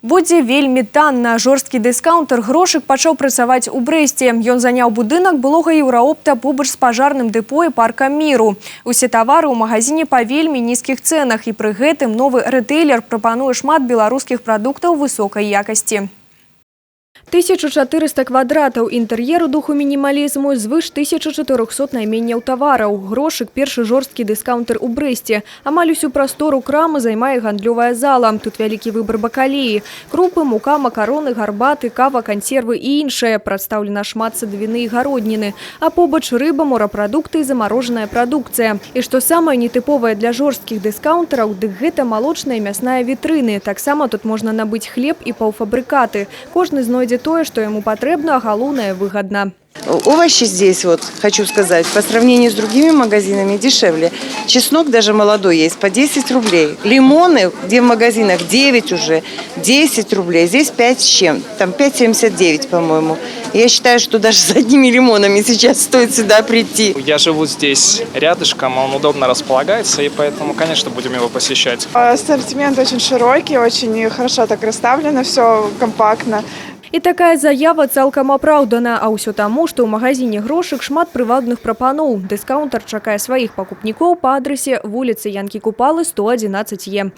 Будзе вельмі танна. Жорсткі дыскаунтер «Грошык» пачаў працаваць у Брэсце. Ён заняў будынак былога еўраопта побач з пажарным дэпо і паркам міру. Усе тавары ў магазине па вельмі нізкіх цэнах, і пры гэтым новы рэтэйлер прапануе шмат беларускіх прадуктаў высокай якасці. 1400 квадратаў інтэр'еру духу мінімалізму, звыш 1400 найменняў тавараў. «Грошык» – першы жорсткі дыскаунтер у Брэсце. Амаль усю прастору крамы займае гандлёвая зала. Тут вялікі выбар бакалеі. Крупы, мука, макароны, гарбаты, кава, кансервы і іншае. Прадстаўлена шмат садавіны і гародніны. А побач рыба, морапрадукты і замарожаная прадукцыя. І што самае нетыповае для жорсткіх дыскаунтараў, дык гэта малочная і мясная вітрыны. Таксама тут можна набыць хлеб і паўфабрыкаты. Кожны знойдзе то, что ему потребно, а галоўнае выгодно. Овощи здесь, вот хочу сказать, по сравнению с другими магазинами дешевле. Чеснок даже молодой есть по 10 рублей. Лимоны, где в магазинах 9 уже, 10 рублей. Здесь 5 с чем? Там 5,79, по-моему. Я считаю, что даже с одними лимонами сейчас стоит сюда прийти. Я живу здесь рядышком, он удобно располагается, и поэтому, конечно, будем его посещать. Ассортимент очень широкий, очень хорошо так расставлено, все компактно. І такая заява цалкам апраўдана, а ўсё таму, што ў магазине «Грошык» шмат прывабных прапаноў. Дыскаунтер чакае сваіх пакупнікоў па адрасе вуліцы Янкі Купалы, 111Е.